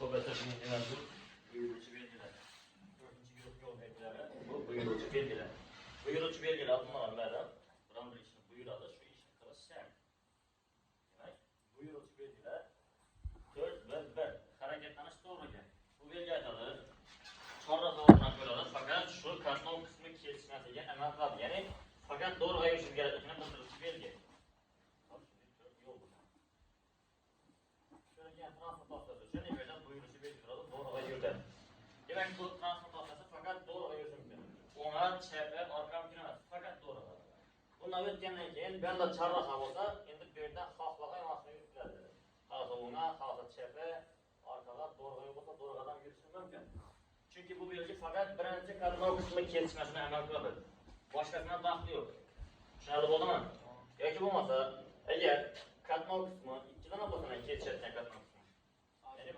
To'g'ri bu buyuruvchi belgilar. 4-guruh yo'l belgilari bu buyuruvchi belgilar. Buyuruvchi belgilar bunlardan biron bir ishni buyuradi, shu ishni qilish shart. Demak, buyuruvchi belgilar 4 va 1 harakatlanish to'g'riga. Bu belgi aytadi, chorrahalardan ko'radi, faqat shu qatnov qismi kesishmasiga amal qiladi. Ya'ni faqat to'g'ri yurish kerakligini bildiruvchi belgi. Transport vositasi uchun nimadan buyurishi belgiladi, to'g'ri yurdi. Demak, bu transport vositasi faqat to'g'ri yurishi mumkin. O'nga chapi, orqa mumkin emas, faqat to'g'ri. Bundan o'tgandan keyin bu yerda chorraha bo'lsa, endi bu yerda xohlagan vaqtda yuriladi. Hozir o'nga, hozir chapi, orqaga to'g'ri bo'lsa, to'g'ridan yurishi mumkin. Chunki bu belgi faqat birinchi qatnov qismi kesishmasini amal qiladi. Boshqasidan daxli yo'q. Tushunarli bo'ldimi? Yoki bo'lmasa, agar qatnov qismi ikkidan bo'lsa, kesishayotgan qatnov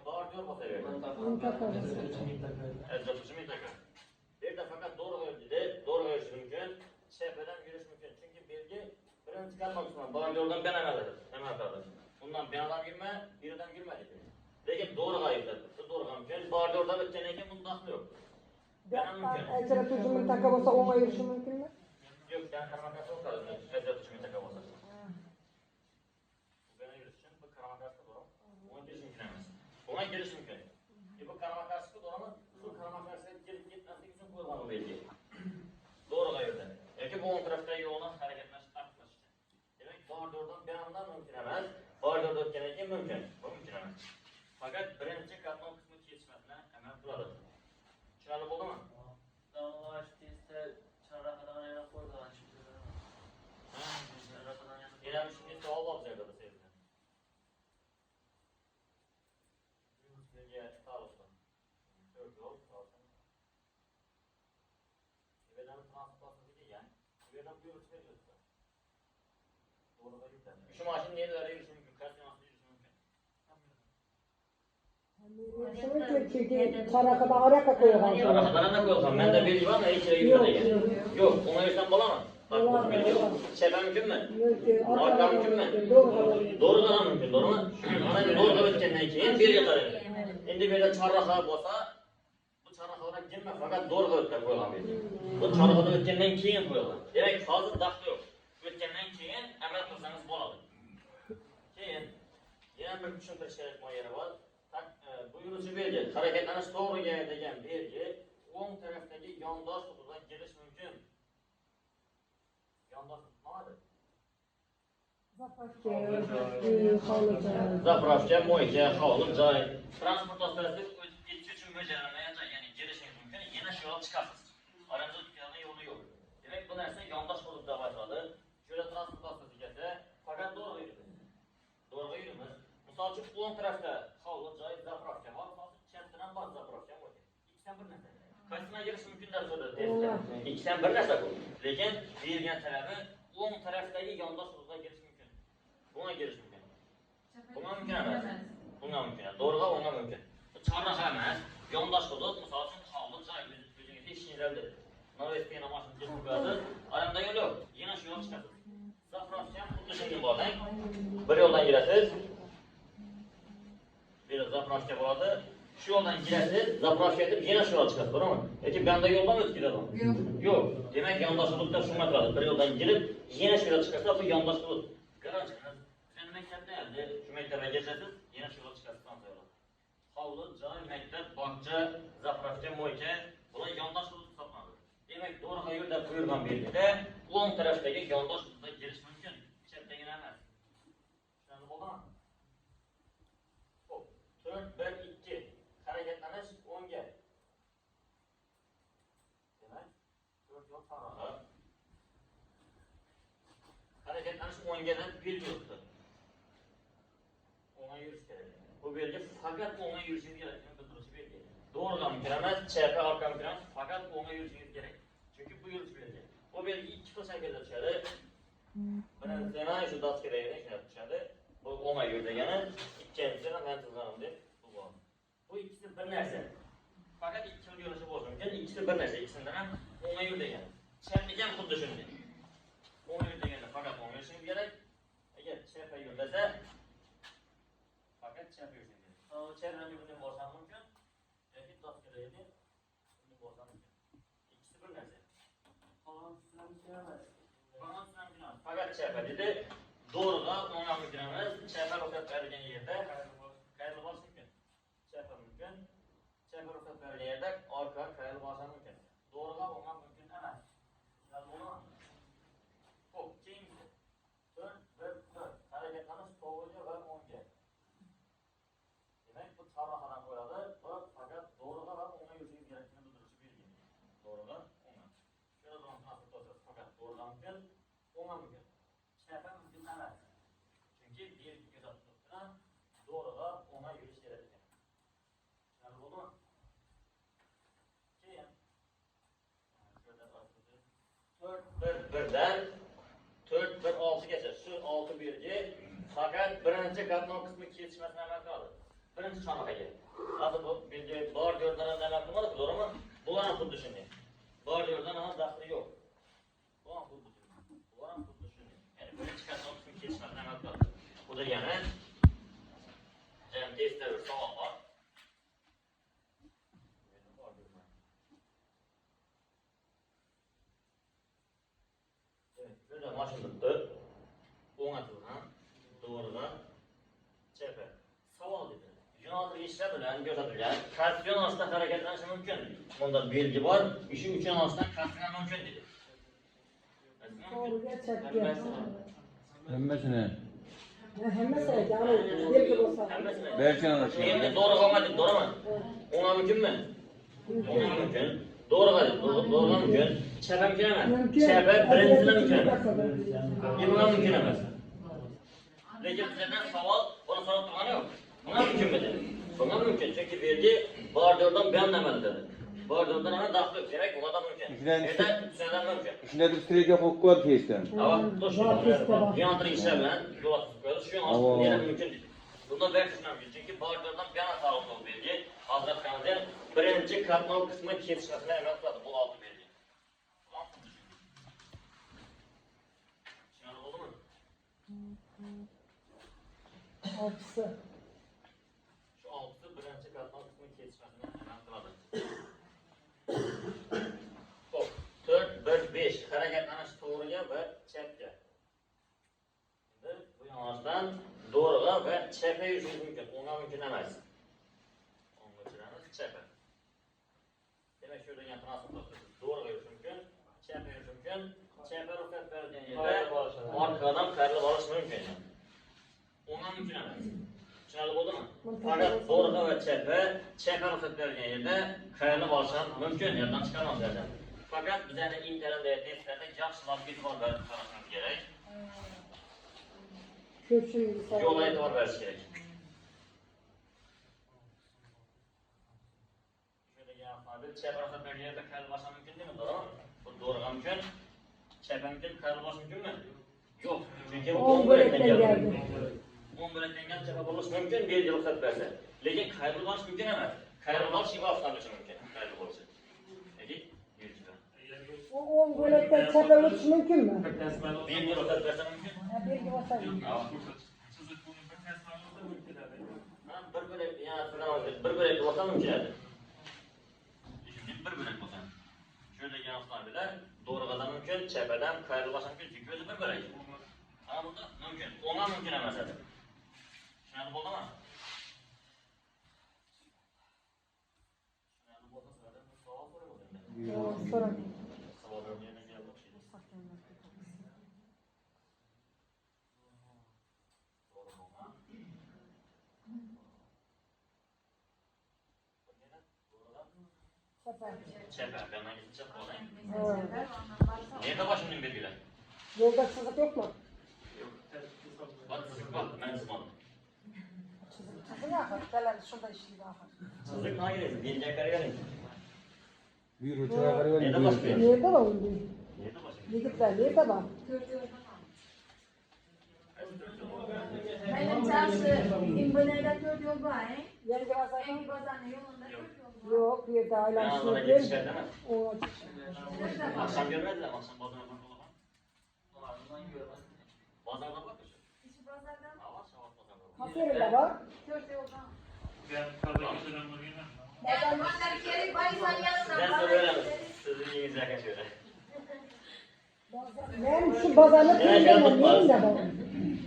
bordur bo'lsa mintaka. Bu yerda faqat to'g'ri yurdi, to'g'ri yurish mumkin, chapidan yurish mumkin. Chunki belgi birinchi qatnov qismi bordur ben amal qiladi. Undan benadan yurma, biridan yurmaydi. Lekin to'g'riga yurdi. Bu to'g'ri mumkin. Bordurdan o'tgandan keyin bunda daxli yo'q. Benan mumkin. Ajratuvchi mintaka bo'lsa o'ngga yurishi mumkinmi? Yo'q, dan qaramakas bo'ladi. Ajratuvchi mintaka bo'lsa. Benan yurish uchun bu qaramakasga to'g'ri. O'ng yurish mumkin emas. Ona giriş mümkün. Bu karamakarşılık doğru şu karamakarşılık gelip gitmesi için koyulan o belge. Doğru gayırdı. Peki bu on tarafta yoluna hareketleşip artmış için. Demek bordurdan bir andan mümkün emez. Bordurdan genellikle mümkün. Bu mümkün emez. Fakat birinci katman kısmı kesmesine hemen kuralı. Şuralı oldu mu? Dağlar işte çarrakadan yana koydular şimdi. Çarrakadan yana koydular. İrem şimdi doğal olacak da sevdim. Şu maaşın niye de yürüyüşü mümkün? Kaç yıl yürüyüşü mümkün? Çünkü çarrakada araka koyuyor. Çarrakadan ne koyuyorsan? Ben de bilgi var mı? Hiç yürüyüşe değil. Yok, ona yürüyüşten bulamam. Çepe mümkün mü? Arka mümkün mü? Doğru da mümkün, doğru mu? Ana bir doğru da ötkenden keyin bir yatar. Şimdi bir de çarraka olsa, bu çarrakalara girme fakat doğru da ötken koyulan bir. Bu çarrakada ötkenden keyin koyulan. Demek hazır daxlı yok. Ötkenden keyin emel kılsanız boladı. Keyin, yine bir düşüntürüş gerekme yeri var. Buyurucu belge, hareketleniş doğru yer degen belge, on taraftaki yandaş kutudan giriş mümkün. Yandaş kutu nedir? Zapravka, moyka, havlu, joy. Transport vositasi o'tib uchun mo'ljallanmagan, ya'ni girishingiz mumkin, yana shu yo'l chiqasiz. Arangiz o'tganning yo'li yo'q. Demak, bu narsa yondosh hudud deb ataladi. Shunda transport vositasi kelsa, faqat to'g'ri yuradi. To'g'ri yuramiz. Misol uchun, o'ng tarafda havlu, joy, zapravka bor, chetdan bor zapravka bor. Ikkisidan bir narsa. Qaysidan girish mumkin deb so'radi. Ikkisidan bir narsa bu. Lekin berilgan talabi o'ng tarafdagi yondosh hududga girish mumkin. Buna girish mumkin. Buna mümkün emas. Buna mümkün. Doğruga ona mümkün. Çarraha emas, yondaş hudud, misol uchun havlu, joy, o'zingizga ishingiz Norvegiya mashinani kelib qo'yadi. Aramda yo'l yo'q. Yana shu yo'l chiqadi. Zapravka ham xuddi shunday bo'ladi. Bir yo'ldan girasiz. Bir zapravka bo'ladi. Shu yo'ldan girasiz, zapravka etib yana shu yo'l chiqadi, to'g'rimi? Lekin bu yerda yo'ldan o'tib ketadi. Yo'q. Demak, yondash hududda shunday qiladi. Bir yo'ldan girib, yana shu yo'l chiqarsa, bu yondash hudud. Garajingiz maktabda endi shu maktabga kirasiz, yana shu yo'l chiqasiz stansiyaga. Hovli, joy, maktab, bog'cha, zapravka, mo'yka, bular yondosh hudud hisoblanadi. Demak, to'g'ri yo'lda buyurgan belgida o'ng tarafdagi yondosh hududga girish mumkin, chetdagi emas. Tushunarli bo'ldimi? Xo'p, 4-1-2 harakatlanish o'ngga. Demak, 4 yo'l farqi. Harakatlanish o'nggadan belgi yo'qdir. O'ngga yurish kerak. Bu belgi faqat o'ngga yurishingiz kerakligini bildiruvchi belgi. To'g'riga mumkin emas, chapga orqa mumkin emas, faqat o'ngga yurishingiz kerak. Chunki bu yurish belgi. Bu belgi ikki xil shaklda tushadi. Birinchisi mana shu daskadagina ishlab tushadi. Bu o'ngga yur degani, ikkinchisi men tuzlarim deb bu bor. Bu ikkisi bir narsa. Faqat ikki xil yurishi bo'lishi mumkin. Ikkisi bir narsa, ikkisidan ham o'ngga yur degani. Chapga ham xuddi shunday. O'ngga yur deganda faqat o'ngga yurishingiz kerak. Agar chapga yur desa, faqat chapga yurishingiz kerak. çevreni bugün borsan mümkün. Belki daskireydi. Bugün borsan mümkün. İkisi bir nerede? Falan filan bir şey var. Bana sen bilemez. Fakat çevre dedi. Doğruda ona mümkün emez. Çevre roket verdiğin yerde kayılı borsa mümkün. Çevre mümkün. Çevre roket verdiğin yerde arka kayılı borsa mümkün. Doğruda ona mümkün emez. Yani bunu bu kim? 4 ve 4. Hareketleriniz doğruca ve 10'ca. Demek bu çarrahadan koyalı. Bu fakat doğruda ve ona yürüyüş gerektiğini bildirirse bilgi. Doğruda ona. Şöyle zaman nasıl olacak? Fakat doğrudan mümkün, ona mümkün. Çevre mümkün emez. Çünkü bir göz attıklarına doğruda ona yürüyüş gerektiğini. Yani bunu kim? Şöyle başladı. 4 birden 4 bir 6 geçer. Şu 6 birci fakat birinci katman kısmı kesişmesine hemen kaldı. Birinci çanağa geldi. Aslında bu bilgi bar dörden hemen kalmadı, doğru mu? Bu an tut düşünün. Bar dörden ama daxili yok. Bu an tut düşünün. Bu an tut düşünün. Yani birinci katman kısmı kesişmesine hemen kaldı. Bu da yani testler bir savun var. Şöyle maşınlıkta oңatılgan, doğrudan çepe. Savol dedi. Yönaltı işler bilen gözetilgan kasp yo'nalishda harakatlanishi mumkin. Bunda belgi bor, ishi uch yo'nalishdan kasblash mumkin dedi. Doğruya çekti. Hemmesine. Hemmesi yani belki olsa. Belki anlaşılır. Endi doğru olmadı, doğru mu? Ona mümkünmü? Ona mümkün. Doğru hadi, doğru mümkün. Çepe mümkün emas. Çepe birincisinden mümkün emas. Yılına mümkün emas. Lekin bizden savol, bunu sorup durgani yok. Buna mümkün mü dedi? Buna mümkün. Çünkü belgi bar dörden beğenlemedi dedi. Bar dörden ona daxil demek, buna da mümkün. Neden? Üçünden mümkün. Shunda bir strek yapıp koyar testten. Ama to'shib yantır işler bilan yo'l qo'yadi. Shu yo'l yana mümkün dedi. Bunda belki mümkün. Çünkü bar dörden beyan sağlıklı belgi. Hazrat Kanzer birinci katman kısmı kesişmesine emas qiladi. Bu altı belgi. Tushunarli bo'ldimi? Altısı. Şu altısı birinci katman kısmı kesişmesine emas qiladi. Hop, 4, 1, 5 harakatlanish to'g'riga va chapga. Endi bu yo'nalishdan to'g'riga va chapga yurishingiz mumkin. O'ngga mumkin emas. O'ngga o'tiramiz, chapga. Demak, shu degan transportda to'g'riga yurish mumkin, chapga yurish mumkin. Chapga ruxsat berilgan yerda orqadan qayrilib olish mumkin. O'ngga mumkin emas. Tushunarli bo'ldimi? Faqat to'g'riga va chapga ruxsat berilgan yerda qayrilib olish ham mumkin, yerdan chiqarmamiz yerdan. Fakat bizlarni internet testlarda yaxshilab e'tibor berib qarashimiz kerak. Köşünü Yo'lga e'tibor berish kerak. Şöyle yapmadı. Çevre ruxsat berilgan yerda qayrilib olish ham mumkin deymi? To'g'rimi? Bu to'g'riga mumkin. Chapga mumkin, qayrilib olish mumkinmi? Yo'q. Chunki bu 10 bo'lakdan keldi. 10 bo'lakdan kelib chapga bo'lish mumkin, belgi ruxsat bersa. Lekin qayrilib olish mumkin emas. Qayrilib olish ibof bo'lishi mumkin. Qayrilib bo'lishi. Lekin O 10 bölekten çepe uçuş mümkün mü? belgi ruxsat bersa mumkin. Belki olsa. Bir bölek, yani bir bölek olsa mümkün edi. Şimdi bir bölek olsa. Şöyle yansıtabilir. Doğrudan mümkün, çepeden qayrilib mümkün. Çünkü özü bir bölek. Ama burada mümkün. Ona mümkün emas edi. Tushunarli bo'ldimi? Tushunarli bo'lsa sizlardan bir savol so'rayman. Sorun. Savollarga yana javob o'xshaydi. Çepe. Çepe, ben hangi çepe olayım? Evet. Nerede başımın belgiler? Yolda çizik yok mu? Bak, bak, ben zımadım. Çizik yakar. Gelen şurada işi yakar. Çizdik hangi resim? Birinci kare gelin. Bir uçağa kadar Nerede başlıyor? Nerede var onu? Nerede başlıyor? Yigitler nerede var? Benim çarşı İmbonay'da 4 yol var. Yenge var zaten. En bazanlı yolunda 4 yol var. Yok bir de Ben ailem Anadolu'ya şimdi değil yetişler mi? değil mi? O Akşam görmediler mi? Akşam bazına bakalım. Ardından görmez. Bazarda bak ya şu. İşi pazardan Hava şavat bazarda. Haserinde var. 4 yoldan. Onlar kere baysan Ben yanına. size böyle sizin iyinize yakın şöyle. Ben şu bazarlık Evet, yerine tutmaz. neyim de bu?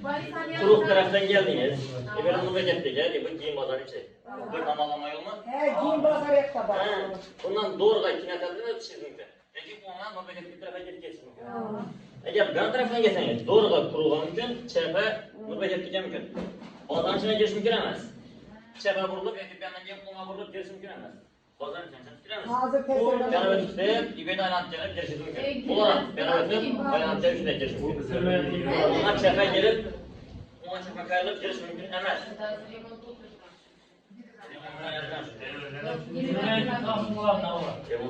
Baysan Turuk yanına. taraftan geldiniz. Benim memlekette gel, bu giyim pazarı içi. Bu kanallama yolu mu? He, giyin bazar et de bak. Ha, bundan doğruga ikine tadını çizimde. Peki ondan memleket bir tarafa gidip geçsin. Eğer ben taraftan geçseniz doğruga kurulgan mümkün, çepe memleket gideceğim mümkün. Pazarın içine giriş mümkün emez. Çepe vurulup, eti benden gelip ona vurulup giriş mümkün emez. Pazarın içine giremez. Hazır Bu tesirden. beraber üstte, İbedi aylant gelip girişi mümkün. Olarak beraber üstte, aylant gelip üstte girişi mümkün. Ona çepe gelip, ona çepe kayılıp giriş mümkün emez.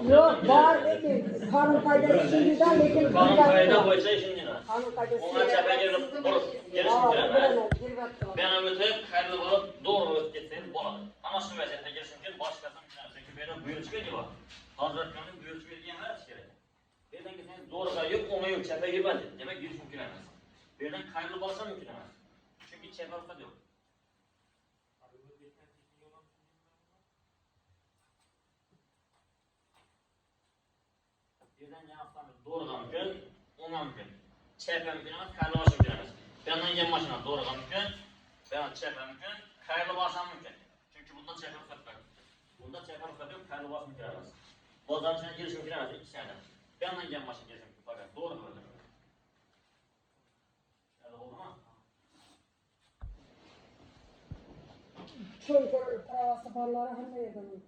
Yok, var dedi. Kanun kaydesi şimdiden, lekin Kanun kayda boyunca işin yine. Kanun kaydesi. Ona çepe gelip vurup giriş mümkün emez. Ben ötüp hayırlı olup doğru ötüp gitseniz boladı. Ama şu vaziyette giriş mümkün, başkasının mümkün. Çünkü benim buyurucu veriyor. Hazret Kanun buyurucu verdiği emez gerek. Birden gitseniz doğru kayıyor, ona yok, çepe girmedi. Demek giriş mümkün emez. Birden hayırlı balsa mümkün emez. Çünkü çepe ruhsat yok. Birden yanıtlar doğrudan mümkün, ona mümkün. Çepe mümkün emez, hayırlı balsa mümkün emez. Birden yan başına doğrudan mümkün, ben çepe mümkün, hayırlı balsa mümkün. Çünkü bunda çepe ruhsat var. Bunda çepe ruhsat yok, hayırlı balsa mümkün emez. Bozdan içine giriş mümkün emez, 2 senede. Birden yan başına giriş mümkün, fakat doğru böyle. Şöyle oldu mu? Çünkü pravası barları hem de yedim.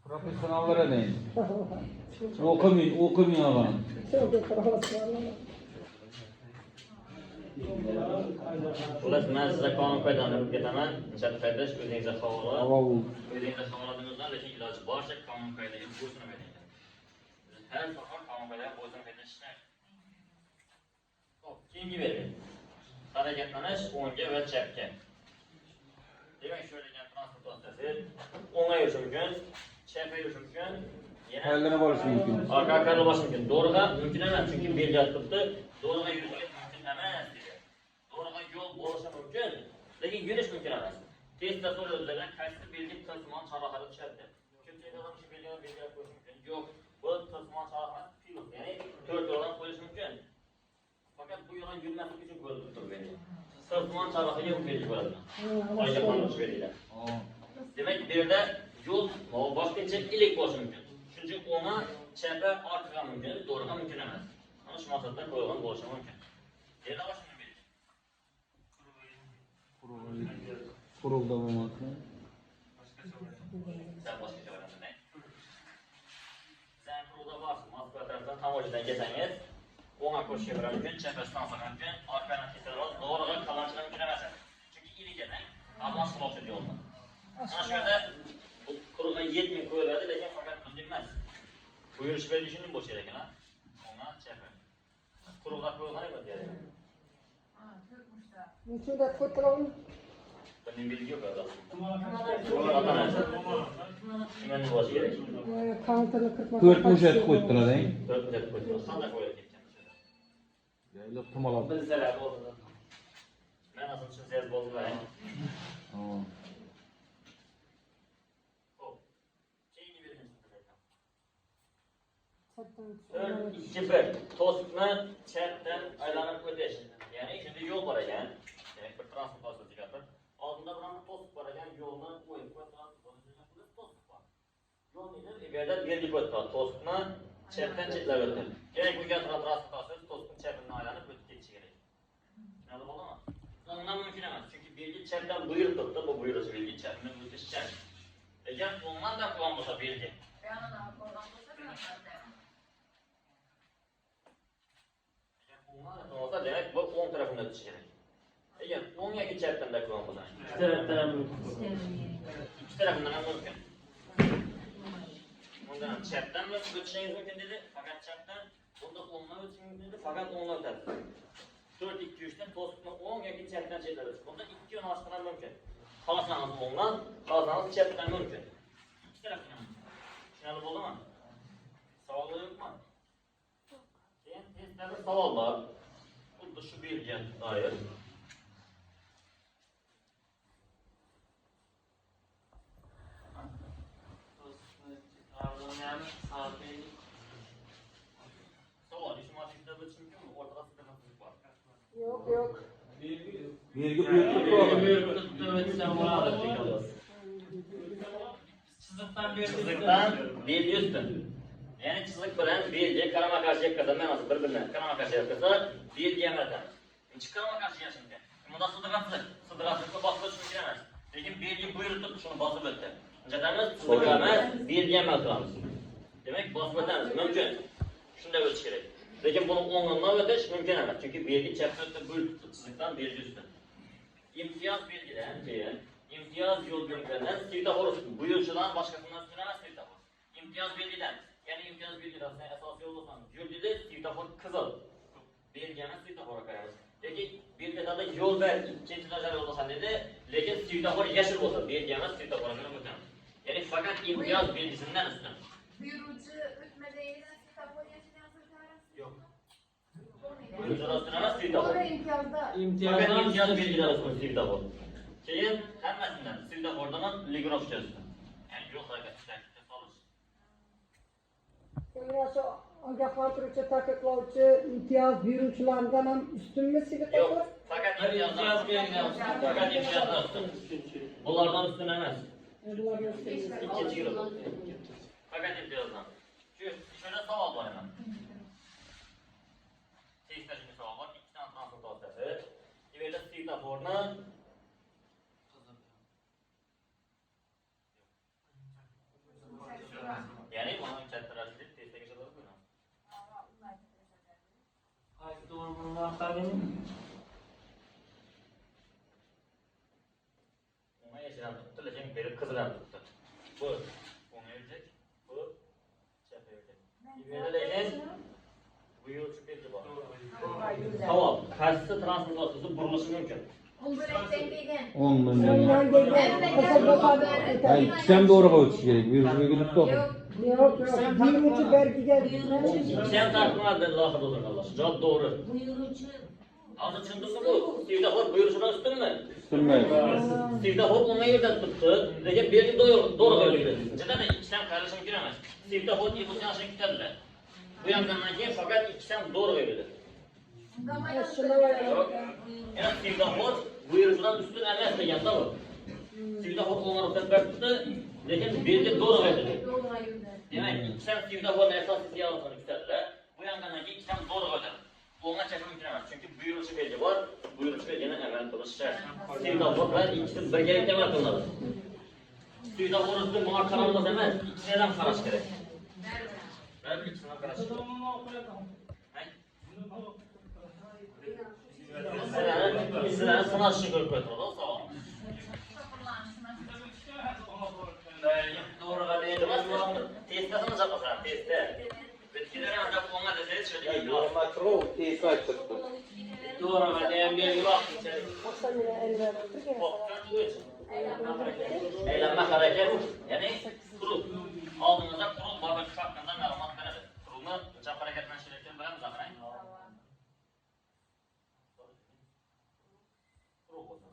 Profesyonellara deyin. Okumayın adam. Çünkü pravası barları. Ular ben size kanun kaydanlarını ketaman, chat kardeş özünüze havola. Hava Özünüze havoladığınızdan lekin iloji borsa kanun kaydaga bo'ysunib ayting. Her safar kanun kaydaga bo'ysunib aytishlar. Xo'p, keyingi bering. Harakatlanish o'ngga va chapga. Demak, shu degan transport vositasi o'ngga yurishi mumkin, chapga yurishi mumkin. aylanib olishi mumkin. Arqa qarab olishi mumkin. Doğruga mumkin emas, chunki belgi turibdi. Doğruga yurishga mumkin emas dedi. Doğruga yo'l bo'lishi mumkin, lekin yurish mumkin emas. Testda so'raladigan qaysi belgi tasmon chorrahada tushadi. Ko'pchilik odam shu belgiga belgilab qo'yishi mumkin. Yo'q, bu tasmon chorrahasi pilot, ya'ni 4 yo'ldan qo'yish mumkin. Fakat bu yo'ldan yurmaslik uchun ko'rilib turibdi. Tasmon chorrahaga yo'l belgi bo'ladi. Oyga qanday belgilar. Demak, bu yerda yo'l vaqtincha ilik bo'lishi mumkin. Chunki ona chapa ortga mumkin, to'g'riga mumkin emas. Mana shu maqsaddan qo'yilgan bo'lishi mumkin. Yerda boshqa nima belgi? Kurulda bo'lmoqda. Sen boshqacha o'ylandingmi? Sen kurulda borsiz, Moskva tarafdan Tamojidan kelsangiz, o'ngga ko'chishga bera mumkin, chapasidan olsa mumkin, orqadan kelsangiz, to'g'riga qalanchilar mumkin emas. Chunki ilik ekan, almas qilmoqchi yo'lni. Mana shu yerda bu kurulga 7000 qo'yiladi, lekin faqat bunday emas. Buyurish belgisining bo'lishi kerak ekan. Ona chapa. Kurulga qo'yilgan ekan deydi. Shunda ko'tarib Bunday belgi yo'q orada. Nimaning bo'lishi kerak? kaunterni kirib 4 mushat qo'yib turadi. 4 deb qo'ydi. Qanday qo'yilib ketgan o'sha? Yaylab tumalab. Bilsalar bo'ldi. Men asl tushunsangiz bo'ldi. Xo'p. Keyingi belgisini aytaman. 2-1 to'siqni chatdan aylanib o'tish. Ya'ni shunda yo'l bor ekan. Demak, bir transport vositasi gapir. Oldinda biron to'siq bor ekan, yo'lni qo'yib to'siq bor. Yo'lni bu yerda belgi qo'yibdi. To'siqni chatdan chetlab o'tdi. Demak, bu yerda transport vositasi to'siqning chatidan aylanib o'tib ketishi kerak. Tushunarli bo'ldimi? Undan mumkin emas, chunki belgi chatdan buyruq turibdi, bu buyruq belgi chatdan o'tish shart. Agar undan da qilgan bo'lsa belgi. Olsa demek bu 10 tarafında ötüşü gerek. Eğer 10 ya iki chatdan da kullan bo'lsa. İki tarafından ham mümkün. Bundan chatdan mı ötüşünüz mümkün dedi, fakat chatdan bunda 10'dan ötüşünüz mümkün dedi, fakat 10'dan ötadi. 4-2-3'ten to'siqni 10 yoki chatdan chetlab o'tish. Bunda 2 yo'nalishdan mümkün. Xohlasangiz 10'dan, xohlasangiz chatdan mümkün. İki tarafdan mümkün. Tushunarli bo'ldimi? Savollar yo'qmi? Keyin testda bir savol bor. Xuddi shu belgiga doir. Yok. Belgi büyüklük var. Çizikten belgi üstün. Yani çizik bilen belgi karama karşı yakasa, ben nasıl birbirine karama karşı yakasa belgi emretemiz. Hiç karama karşı şimdi. Bunda sıdıkatlıkla basılı çünkü demez. Lekin belgi buyurup şunu basıp öttü. Cedemiz sıdık emez, belgi emretemiz. Demek basıp ötemiz, mümkün. Şunda ölçü gerek. Lekin bunu onunla öteş mümkün emez. Çünkü belgi çeptötte buyurup çizikten belgi üstün. İmtiyaz belgiden keyin imtiyaz yol belgilerinden svetofor üstün. Buyuruşudan başkasından üstün emas svetofor. İmtiyaz belgiden, yani imtiyaz belgiden sen esas yol olsan, yolda svetofor kızıl. Belgi emas svetofora koyamiz. Lekin belgilerde yol ver, ikinci nazar olmasan dedi, lekin svetofor yeşil olsa, belgi emas svetofora koyamiz. Yani fakat imtiyaz belgisinden üstün. Buyurucu ötmediğinden kitapları yaşayan Yok. Buyuruşudan üstün emas svetofor. Orada imtiyazda. Fakat imtiyaz belgiden üstün svetofor. Keyin hammasidan svetofordan ligrov çözdü. Yani yo'l harakatida solish. Emrasi ogohlantiruvchi, taqiqlovchi imtiyoz buyuruvchilardan ham ustunmi svetofor? Yo'q, faqat imtiyozdan belgidan ustun. Faqat imtiyozdan ustun. Bulardan ustun emas. Bularga ustun. İkinci guruh. Faqat imtiyozdan. Shunda savol bor emas. Testda shunday savol bor. Ikkidan transport vositasi. Endi svetoforni ya'ni buni kattaroq deb testga chiqarib qo'yamiz. Qaysi to'g'ri buni maqsading? Ona yashirin tutdi, lekin berib qizilan tutdi. Bu o'ng yo'lak, bu chap yo'lak. Lekin bu yo'l shu belgi bor. Savol, qaysi transport vositasi burilishi mumkin? Umberekten degan. 10 milyon. Bundan degan qizil bosadi Ay, o'tadi. ikkisidan to'g'riga o'tish kerak. Buyruq belgilab to'g'ri. Yo'q. Yo'q, buyuruvchi belgiga Sen tartiblarda lohir bo'lganlar. Javob to'g'ri. Buyurucu. Hozir tushundingmi bu? Svetofor buyurishidan ustunmi? Tushunmaydi. Svetofor o'ng yerdan tutdi, lekin belgi to'g'ri belgiladi. Jadal ikkisidan qaralishi mumkin emas. Svetofor illyuziyanini kutadilar. Bu yandan keyin faqat ikkisidan to'g'ri belgiladi. Yo'q. Yani svetofor buyurishidan ustun emas deganda bu. Svetofor o'ng orqadan tutdi, lekin belgi to'g'ri belgiladi. Demek sen svetoforni asosiy siyosatini kutadilar. Bu yandan keyin ikkisidan to'g'ri belgiladi. O'ngga chiqish mumkin emas, chunki buyurishi belgi bor, buyurishi belgini amal qilish shart. Svetofor bilan ikkisi birgalikda amal qilinadi. Svetofor ustidan bunga qaralmas emas, ikkisidan ham qarash kerak. Ben ikkisidan qarash kerak. Sizlarni sinashni ko'rib qo'ytiradi, savol. To'g'riga deydi, testdasini japasan, testda. Bitkilar ham jap o'ngga desangiz, shunday yo'q. Makrov tez aytibdi. To'g'riga degan belgi vaqtincha. Aylanma harakat, ya'ni quruq. Oldimizda quruq bor bir haqqında ma'lumot beradi. Quruqni chap harakatlanishayotgan bilamiz, qarang. Quruq bo'lsa.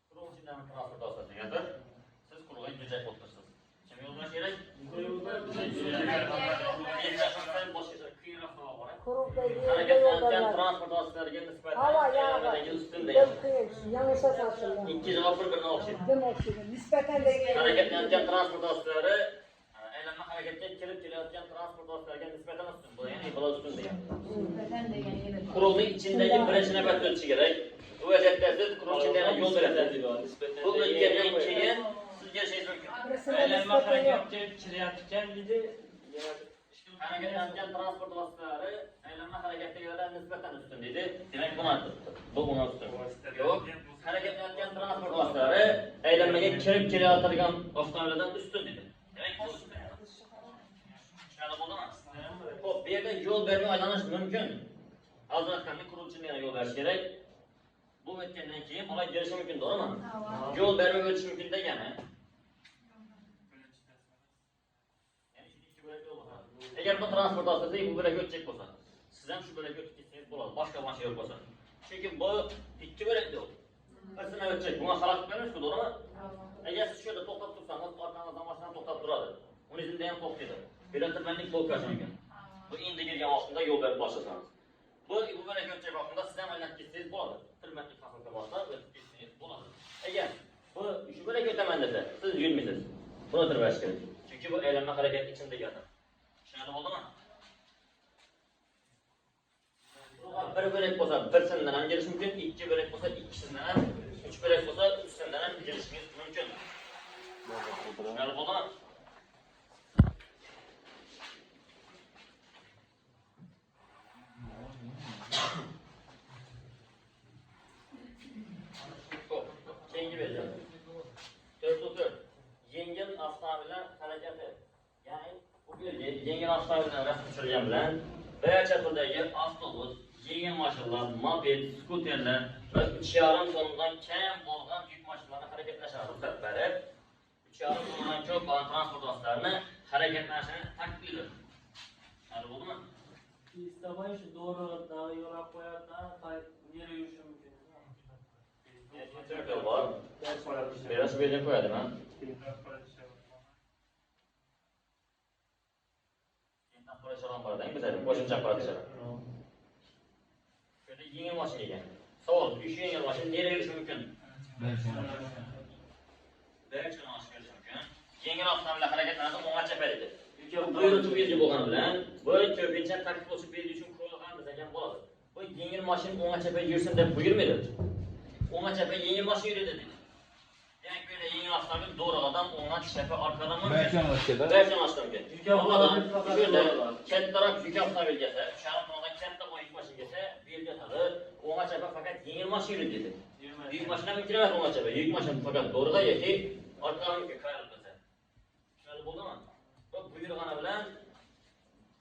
Quruq ichidan transport vositasigadir. Siz quruqni jo'jak o'tirsiz. Kim yo'l bo'lishi kerak? Harakatlanayotgan transport vositalariga nisbatan ustun degan. Ikki javob bir-biriga o'xshaydi. nisbatan degan Harakatlanayotgan transport vositalari aylanma harakatga kirib kelayotgan transport vositalariga nisbatan ustun. Bu ya'ni biroz ustun degan. Quruqning ichidagi birinchi navbatda o'tishi kerak. Bu vaziyatda siz quruq ichidagi yo'l berasiz. Bu o'tgandan keyin sizga yashashingiz mumkin. Aylanma harakatga kirayotgan dedi. Harakatlanayotgan transport vositalari aylanma harakatdagilardan nisbatan ustun dedi. Demak, bu buni ustun. Yo'q, harakatlanayotgan transport vositalari aylanmaga kirib kelayotgan avtomobillardan ustun dedi. Demak, bu ustun. Tushunarli bo'ldimi? Xo'p, bu yerda yo'l bermay aylanish mumkin. Hozir aytganimdek, quruvchining yana yo'l berish kerak. Bu o'tgandan keyin olay berishi mumkin, to'g'rimi? Yo'l bermay o'tish mumkin degani. Eğer bu transport vositasi bu bo'lakka o'tacak bo'lsa, siz ham shu bo'lakka o'tib ketsangiz bo'ladi, boshqa mashina yo'q bo'lsa. Chunki bu ikki bo'lakda yo'l. Birsini o'tacak, bunga xalaqit bermaysiz-ku, to'g'rimi? Agar siz shu yerda to'xtab tursangiz, orqangizdan mashina to'xtab turadi. Uni izimda ham to'xtaydi. Velotribandlik blokaji mumkin. Bu endi kelgan vaqtida yo'l berib boshlasangiz. Bu böyle götürecek bakımda sizden aynak gitseniz болады. 1 metre kalkınca varsa ötüp gitseniz болады. Eğer bu şu böyle götürmendese siz yürümeysiz. Bunu tırbaş gerek. Çünkü bu eğlenme hareket içinde geldi. Şöyle oldu mu? Bir bölek olsa birsinden hem geliş mümkün, 2 bölek olsa ikisinden hem, 3 bölek olsa üçsinden hem gelişiniz mümkün. Şöyle oldu mu? Yengi vereceğim. 4 yengil avtomobillar hareketi. Yani bu bir yengil avtomobillar rasm tushirgan bilan barcha turdagi avtobus, yengil mashinalar, moped, skuterlar va 3,5 tonnadan kam bo'lgan yuk mashinalari harakatlashiga ruxsat berib, 3,5 tonnadan ko'p bo'lgan transport vositalarini harakatlanishini taqiqlaydi. Hali bo'ldimi? İstemeyi şu doğru daha yola koyarsan nereye yürüyüşü mümkün. Türk var. Biraz böyle koyalım ha. Paraşalan var değil mi? Güzel. Koşunca paraşalan. Şöyle yengil maşina ekan. Savol, 3 yengil maşina nereye yürüyüş mümkün? Barcha maşina yürüyüş mümkün. Yengil avtomobillar harakatlanadi, o'ng'a chapadi. Buyruq belgi bo'lgani bilan, bu ko'pincha taklif bo'lib berilishi uchun qo'yilgan degan bo'ladi. Bu yengil mashina o'ng'a chapga yursin deb buyurmaydi. O'ng'a chapga yengil mashina yuradi deydi. Demak, böyle yengil avtomobil doğrudan o'ng'a chapga orqadan Barcha mashina. Barcha mashina mumkin. Shunda kattaroq yuk avtomobil kelsa, sharim tomondan katta boy yuk mashina kelsa, belgiladi. O'ng'a chapga faqat yengil mashina yuradi deydi. Yuk mashina mumkin emas o'ng'a chapga. Yuk mashina faqat doğruda yoki orqadan mumkin qayrilib bo'lsa. Tushunarli bo'ldimi? Buyurgani bilan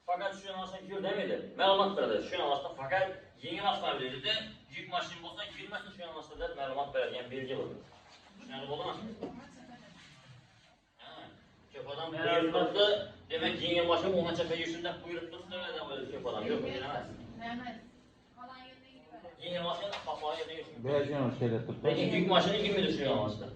fakat şu yo'nalishdan yur demaydi. Ma'lumot beradi. Shu yo'nalishda fakat yengil avtomobil dedi, yuk mashina bo'lsa yurmasin shu yo'nalishda deb ma'lumot beradigan belgi bor. Tushunarli bo'ldimi? Ko'p odam buyuribdi, demak yengil mashina o'ng'a chapga yursin deb buyuribdi, demaydi o'zi ko'p odam. Yo'q, bu emas. Mehmet. Kalan yerine gidiyor. Yengil mashina xafa yerda yursin. Barcha mashina turibdi. Lekin yuk mashina yurmaydi shu yo'nalishda.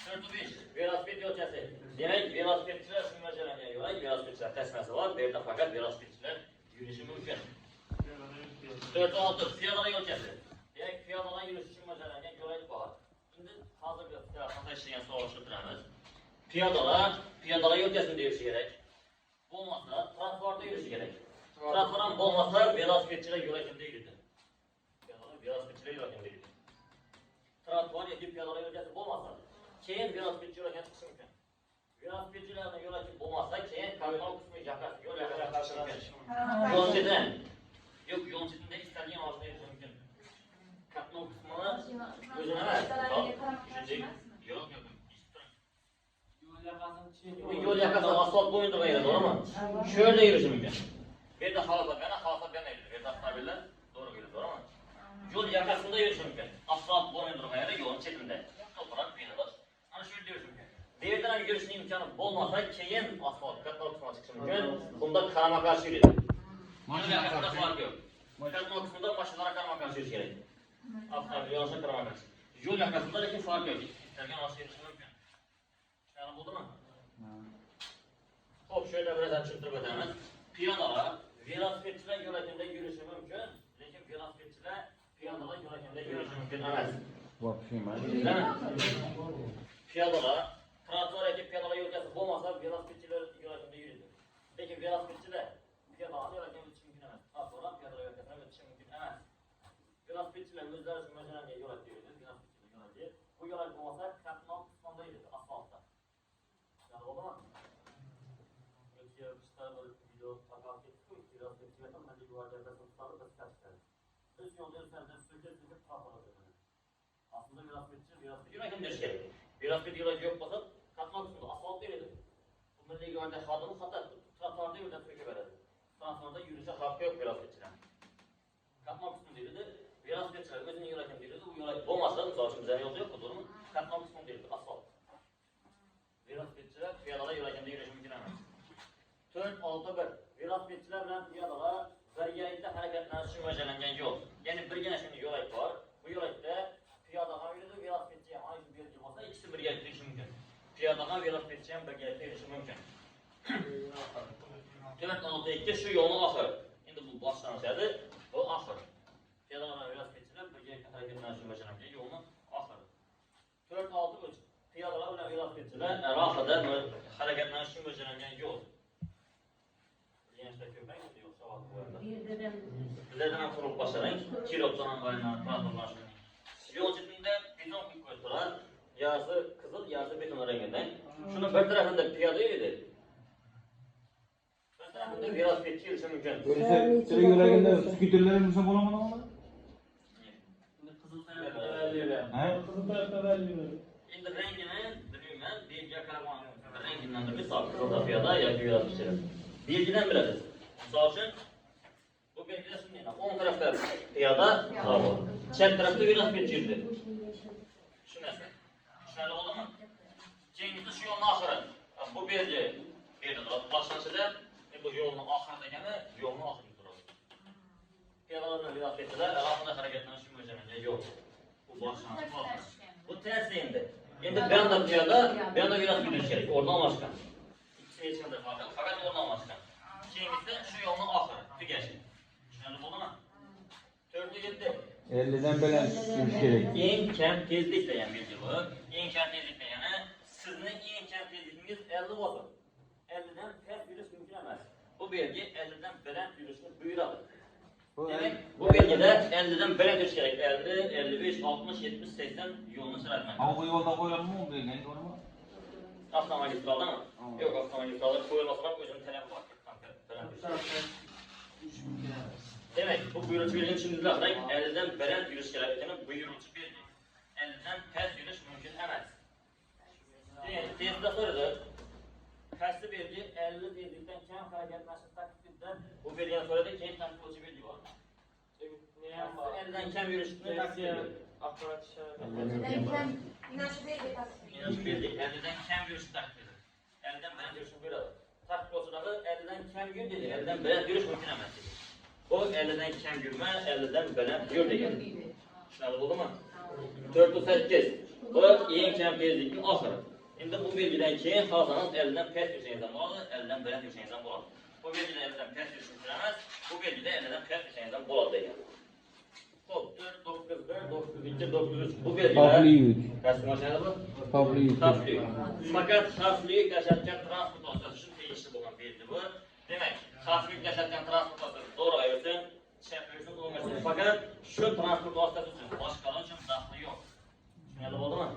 4-5 velosiped yo'lchasi. Demek velosipedchilar shunga mo'ljallangan yo'l, velosipedchilar tasmasi bor, bu yerda faqat velosipedchilar yurishi mumkin. 4-6 piyodalar yo'lchasi. Demak, piyodalar yurishi uchun mo'ljallangan yo'l bor. Endi hozirgi telefonda ishlagan savol tushuntiramiz. Piyodalar yo'lchasida yurishi kerak. Bo'lmasa, transportda yurishi kerak. Transport ham bo'lmasa, velosipedchilar yo'lakimda yuradi. Velosipedchilar yo'lakimda yuradi. Transport yoki piyodalar yo'lchasi bo'lmasa, keyin velosipedchi yo'lakimga chiqishi mumkin. Velosipedchilarning yo'laki bo'lmasa, keyin kamyon qismi yoqasi, yo'l yoqasi yo'l chetidan. Yo'q, yo'l chetida istalgan yo'nalishda yurish mumkin. Qatnov qismini o'zini emas. Yo'q. Yo'l yoqasi asfalt bo'yida bo'ladi, to'g'rimi? Shu yerda yurish mumkin. Bu yerda halokat bermaydi. Bu yerda avtomobillar to'g'ri yuradi, to'g'rimi? Yo'l yoqasida yurish mumkin. Asfalt bo'yida turmaydi, yo'l chetida. To'g'ri, binolar. Ana shu yerda yurish mumkin. Bu yerdan yurishning imkoni bo'lmasa, keyin asfalt qatnov qismiga chiqish mumkin. Bunda qarama-qarshi yuradi. Mashina yo'lida farq yo'q. Qatnov qismida mashinalar qarama-qarshi yurishi kerak. Avtomobil yo'lida qarama-qarshi. Yo'l yoqasida lekin farq yo'q. Istalgan yo'nalishda yurish mumkin. Tushunarli bo'ldimi? Xo'p, shu yerda birazdan tushuntirib o'tamiz. Piyodalar, velosipedchilar yo'lakimda yurishi mumkin, lekin velosipedchilar piyodalar yo'lakimda yurishi mumkin emas. Вообще emas. Piyodalar trotuar yoki piyodalar yo'lkasi bo'lmasa, velosipedchilar yo'lakimda yuradi. Lekin velosipedchilar piyodalar yo'lakimda o'tishi mumkin emas. Trotuar piyodalar yo'lkasidan o'tishi mumkin emas. Velosipedchilar o'zlari uchun mo'ljallangan yo'lakda yuradi. Velosipedchilar yo'lagi. Bu yo'lak bo'lmasa, qatnov qismida yuradi, asfaltda. Tushunarli bo'ldimi? Video tarqalib ketdi-ku, velosipedchilar ham Milliy gvardiya rasmlari biz tasdiqladi. Biz yo'lda yursangiz, sökib qoladi. Aslında velosipedchi yo'lakimda yurishi kerak. Velosiped yo'lagi yo'q bo'lsa, qatnov qismida asfaltda yuradi. Bu Milliy gvardiya xodimi faqat trotuarda yo'lda sökib beradi. Transportda yurishi xavfi yo'q velosipedchilar. Qatnov qismida yuradi, velosipedchilar o'zining yo'lakimda yuradi. U yo'lak bo'lmasa, misol uchun bizning yo'lda yo'q, to'g'rimi? Qatnov qismida yuradi, asfalt. Velosipedchilar piyodalar yo'lakimda yurishi mumkin emas. 4-6-1 velosipedchilar bilan piyodalar birgalikda harakatlanishi mo'ljallangan yo'l. Ya'ni birgina shunday yo'lak bor. Bu yo'lakda piyoda ham yuradi, velosipedchi ham ana shu belgi bo'lsa, ikkisi birgalikda yurishi mumkin. Piyoda ham velosipedchi ham birgalikda yurishi mumkin. 4-6-2 shu yo'lning oxiri. Endi bu boshlanishadi. ahiri. Piyodalar velosipedchilar birga harakatlanishni bajaradigan yo'lni ahiri. 4-6 uch piyodalar bilan velosipedchilar alohida harakatlanishni bajaradigan yo'l. Gençler köpek diyor savol qo'yadi. Bizlardan quruq boshlang, kilobdan baynar transportlaşma. Yo'l chetida beton quyib qo'ydilar. Yarısı qizil, yarısı beton rangida. Shuni bir tarafida piyoda edi. Bir tarafida velosipedchi yurishi mumkin. Öyleyse senin yüreğinde skuterler mi olamadın ama? Qizil tarafda avvallilar. He? Qizil tarafda avvallilar. Endi rangini bilmayman, belgiga qarab rangidan misol qizil piyoda yoki velosipedchi. Belgidan bilasiz. Misol uchun bu belgida shunday, o'ng tarafda piyoda, chap tarafda velosipedchi yurdi. Tushunasizmi? Tushunarli bo'ldimi? Keyingisi shu yo'lning oxiri. Bu belgi boshlanishida bu yo'lning oxiri degani yo'lning oxirida turadi. Piyodalar bilan velosipedchilar alohida harakatlanish mo'ljallangan yo'l. Bu boshlanish oxiri. Bu ters endi. Endi bu yoqda piyoda, bu yoqda velosiped yurish kerak. O'rdan olmashgan. Ikkisi hech qanday farqi yo'q, faqat o'rdan olmashgan. Keyingisi shu yo'lning oxiri, tugashi. Tushunarli bo'ldimi? 4-7. 50'den belen yürüyüş gerek. Eng kam tezlik degan belgi bu. Eng kam tezlik degani sizning eng kam tezligingiz 50 bo'lsa, 50 dan past yurish mumkin emas. Bu belgi 50 dan baland yurishni buyuradi. Demak, bu belgida 50 dan baland yurish kerak. 50, 55, 60, 70, 80 yo'lni sirayman. Ama bu yolda koyalım mı? Bu ne doğru mu? Avtomagistraldan yo'q, avtomagistralda qo'yilmasa ham o'zining talabi bor. Demek bu buyruqchi belgini tushundingizlar. 50 dan baland yurish kerak ekani buyruqchi belgi. 50 dan past yurish mumkin emas. Tezda so'radi. Qaysi belgi 50 tezlikdan kam harakatlanish taklifida bu belgini so'radi, keyin tanqidlovchi belgi bor. Ne ham 50 dan kam yurishni taklif axborot belgi 50 dan kam yurish taklif. 50 dan baland yurishni buyuradi. Takliflovchilar 50 dan kam yur dedi, 50 dan baland yurish mumkin emas dedi. O 50 dan kam yurma, 50 dan baland yur degan. Tushunarli bo'ldimi? 4-8. Bu eng kam tezlikning oxiri. Endi bu belgidan keyin xohlasangiz 50 dan past yursangiz ham bo'ladi, 50 dan baland yursangiz ham bo'ladi. Bu belgida 50 dan past yurish mumkin emas, bu belgida 50 dan past yursangiz ham bo'ladi degan. Xo'p, 4, 9, 1, 9, 2, 9, 3 bu belgilar Topli yük. qaysi mashina bu? Topli yük. Xavfli yuk. Faqat xavfli yuk tashiyotgan transport vositasi uchun tegishli bo'lgan belgi bu. Demak, xavfli yuk tashiyotgan transport vositasi to'g'ri yursin, chap yursin, o'ng yursin. Faqat shu transport vositasi uchun, boshqalar uchun daxli yo'q. Tushunarli bo'ldimi?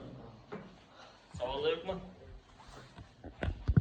Savollar yo'qmi?